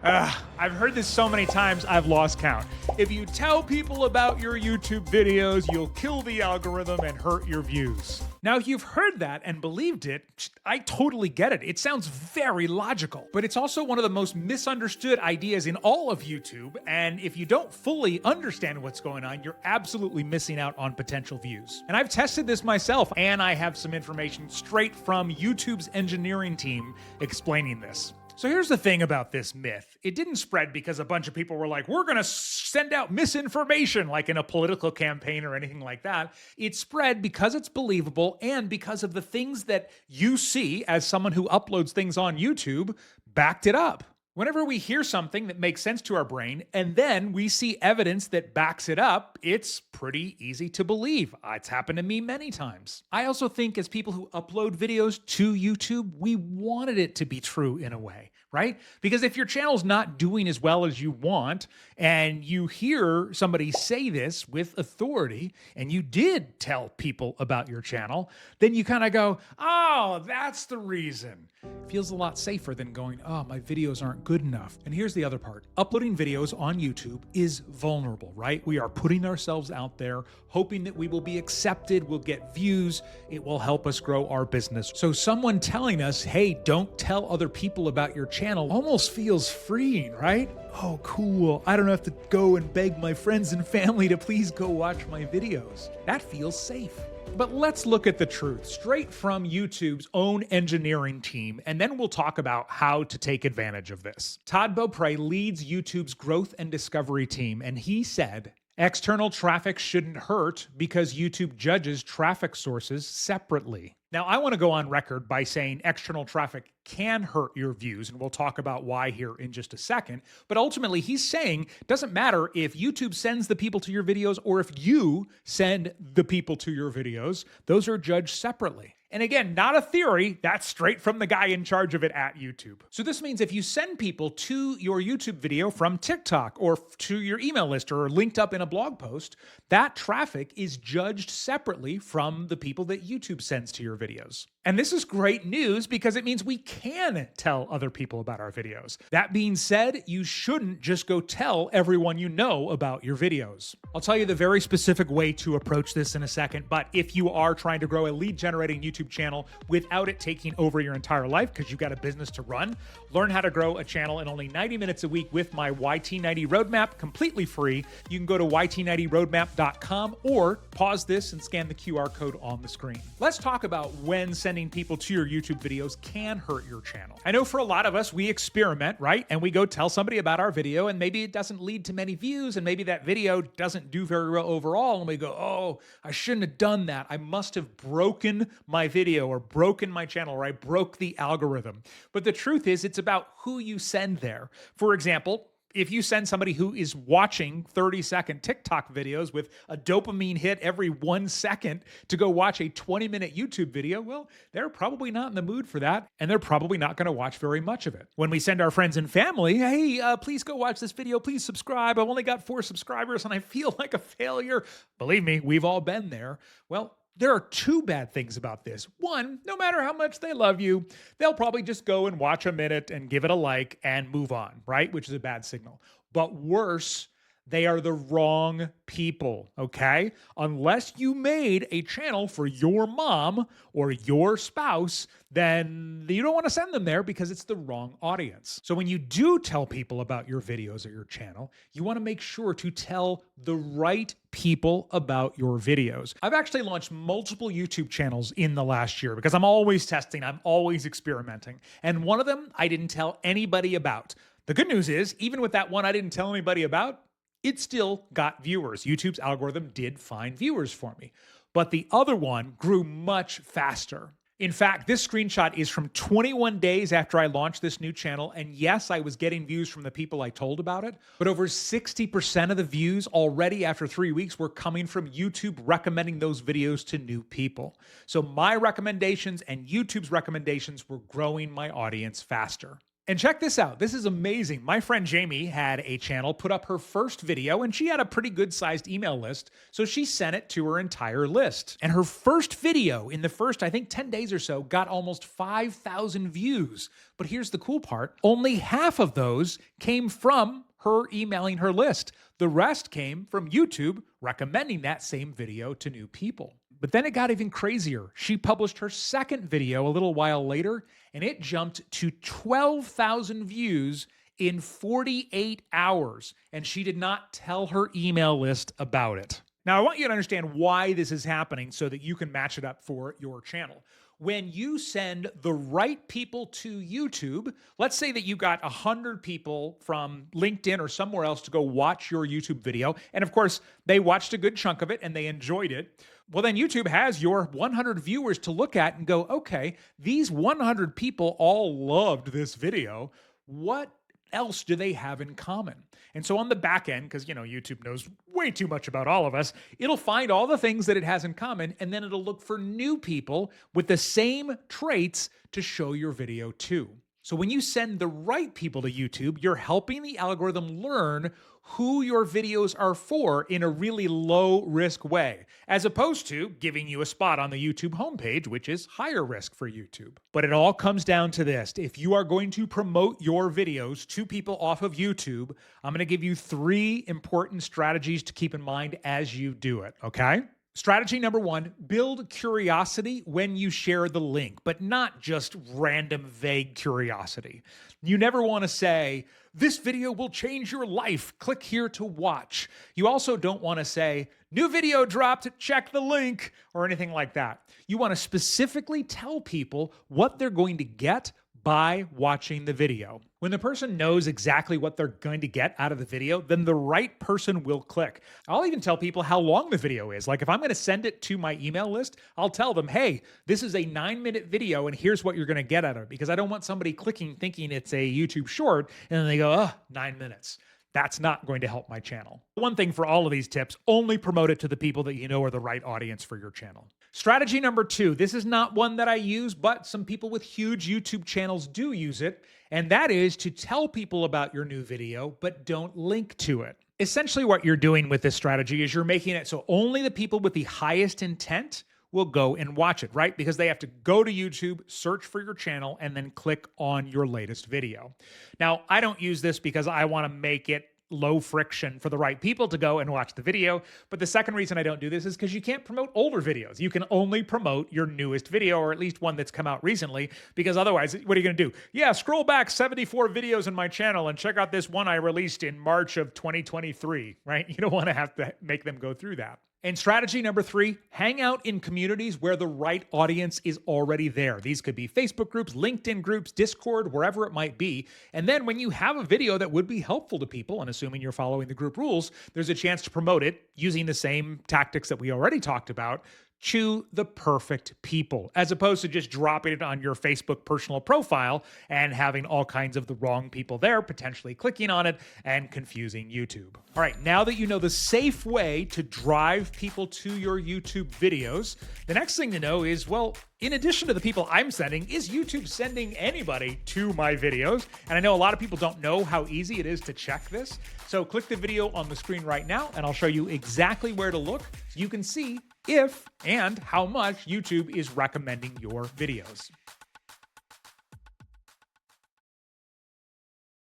I've heard this so many times, I've lost count. If you tell people about your YouTube videos, you'll kill the algorithm and hurt your views. Now, if you've heard that and believed it, I totally get it. It sounds very logical, but it's also one of the most misunderstood ideas in all of YouTube. And if you don't fully understand what's going on, you're absolutely missing out on potential views. And I've tested this myself, and I have some information straight from YouTube's engineering team explaining this. So here's the thing about this myth. It didn't spread because a bunch of people were like, we're going to send out misinformation, like in a political campaign or anything like that. It spread because it's believable and because of the things that you see as someone who uploads things on YouTube backed it up. Whenever we hear something that makes sense to our brain and then we see evidence that backs it up, it's pretty easy to believe. It's happened to me many times. I also think as people who upload videos to YouTube, we wanted it to be true in a way, right? Because if your channel's not doing as well as you want and you hear somebody say this with authority and you did tell people about your channel, then you kind of go, oh, that's the reason. It feels a lot safer than going, oh, my videos aren't good enough. And here's the other part. Uploading videos on YouTube is vulnerable, right? We are putting ourselves out there, hoping that we will be accepted, we'll get views, it will help us grow our business. So someone telling us, hey, don't tell other people about your channel almost feels freeing, right? Oh, cool. I don't have to go and beg my friends and family to please go watch my videos. That feels safe. But let's look at the truth straight from YouTube's own engineering team, and then we'll talk about how to take advantage of this. Todd Beaupre leads YouTube's growth and discovery team, and he said, external traffic shouldn't hurt because YouTube judges traffic sources separately. Now, I want to go on record by saying external traffic can hurt your views, and we'll talk about why here in just a second. But ultimately, he's saying it doesn't matter if YouTube sends the people to your videos or if you send the people to your videos. Those are judged separately. And again, not a theory, that's straight from the guy in charge of it at YouTube. So this means if you send people to your YouTube video from TikTok or to your email list or linked up in a blog post, that traffic is judged separately from the people that YouTube sends to your videos. And this is great news because it means we can tell other people about our videos. That being said, you shouldn't just go tell everyone you know about your videos. I'll tell you the very specific way to approach this in a second, but if you are trying to grow a lead generating YouTube channel without it taking over your entire life because you've got a business to run, learn how to grow a channel in only 90 minutes a week with my YT90 roadmap, completely free. You can go to YT90roadmap.com or pause this and scan the QR code on the screen. Let's talk about when sending people to your YouTube videos can hurt your channel. I know for a lot of us, we experiment, right? And we go tell somebody about our video and maybe it doesn't lead to many views and maybe that video doesn't do very well overall. And we go, oh, I shouldn't have done that. I must have broken my video or broken my channel or I broke the algorithm. But the truth is it's about who you send there. For example, if you send somebody who is watching 30-second TikTok videos with a dopamine hit every 1 second to go watch a 20-minute YouTube video, well, they're probably not in the mood for that, and they're probably not going to watch very much of it. When we send our friends and family, hey, please go watch this video, please subscribe, I've only got 4 subscribers and I feel like a failure. Believe me, we've all been there. Well, there are 2 bad things about this. One, no matter how much they love you, they'll probably just go and watch a minute and give it a like and move on, right? Which is a bad signal. But worse, they are the wrong people, okay? Unless you made a channel for your mom or your spouse, then you don't want to send them there because it's the wrong audience. So when you do tell people about your videos or your channel, you want to make sure to tell the right people about your videos. I've actually launched multiple YouTube channels in the last year because I'm always testing, I'm always experimenting. And one of them I didn't tell anybody about. The good news is, even with that one I didn't tell anybody about, it still got viewers. YouTube's algorithm did find viewers for me. But the other one grew much faster. In fact, this screenshot is from 21 days after I launched this new channel. And yes, I was getting views from the people I told about it, but over 60% of the views already after 3 weeks were coming from YouTube recommending those videos to new people. So my recommendations and YouTube's recommendations were growing my audience faster. And check this out. This is amazing. My friend Jamie had a channel put up her first video, and she had a pretty good sized email list. So she sent it to her entire list. And her first video in the first, I think 10 days or so, got almost 5,000 views. But here's the cool part. Only half of those came from her emailing her list. The rest came from YouTube recommending that same video to new people. But then it got even crazier. She published her second video a little while later, and it jumped to 12,000 views in 48 hours, and she did not tell her email list about it. Now, I want you to understand why this is happening so that you can match it up for your channel. When you send the right people to YouTube, let's say that you got 100 people from LinkedIn or somewhere else to go watch your YouTube video, and of course, they watched a good chunk of it and they enjoyed it. Well, then YouTube has your 100 viewers to look at and go, okay, these 100 people all loved this video. What else do they have in common? And so on the back end, because YouTube knows way too much about all of us, it'll find all the things that it has in common, and then it'll look for new people with the same traits to show your video to. So when you send the right people to YouTube, you're helping the algorithm learn who your videos are for in a really low risk way, as opposed to giving you a spot on the YouTube homepage, which is higher risk for YouTube. But it all comes down to this. If you are going to promote your videos to people off of YouTube, I'm going to give you 3 important strategies to keep in mind as you do it, okay? Strategy number 1, build curiosity when you share the link, but not just random vague curiosity. You never want to say, this video will change your life. Click here to watch. You also don't want to say, new video dropped, check the link, or anything like that. You want to specifically tell people what they're going to get by watching the video. When the person knows exactly what they're going to get out of the video, then the right person will click. I'll even tell people how long the video is. Like if I'm going to send it to my email list, I'll tell them, hey, this is a 9-minute video and here's what you're going to get out of it. Because I don't want somebody clicking thinking it's a YouTube short and then they go, 9 minutes. That's not going to help my channel. One thing for all of these tips, only promote it to the people that you know are the right audience for your channel. Strategy number 2, this is not one that I use, but some people with huge YouTube channels do use it, and that is to tell people about your new video, but don't link to it. Essentially what you're doing with this strategy is you're making it so only the people with the highest intent will go and watch it, right? Because they have to go to YouTube, search for your channel, and then click on your latest video. Now, I don't use this because I want to make it low friction for the right people to go and watch the video. But the second reason I don't do this is because you can't promote older videos. You can only promote your newest video, or at least one that's come out recently, because otherwise, what are you going to do? Yeah, scroll back 74 videos in my channel and check out this one I released in March of 2023, right? You don't want to have to make them go through that. And strategy number 3, hang out in communities where the right audience is already there. These could be Facebook groups, LinkedIn groups, Discord, wherever it might be. And then when you have a video that would be helpful to people, and assuming you're following the group rules, there's a chance to promote it using the same tactics that we already talked about to the perfect people, as opposed to just dropping it on your Facebook personal profile and having all kinds of the wrong people there, potentially clicking on it and confusing YouTube. All right, now that you know the safe way to drive people to your YouTube videos, the next thing to know is, well, in addition to the people I'm sending, is YouTube sending anybody to my videos? And I know a lot of people don't know how easy it is to check this. So click the video on the screen right now, and I'll show you exactly where to look so you can see if and how much YouTube is recommending your videos.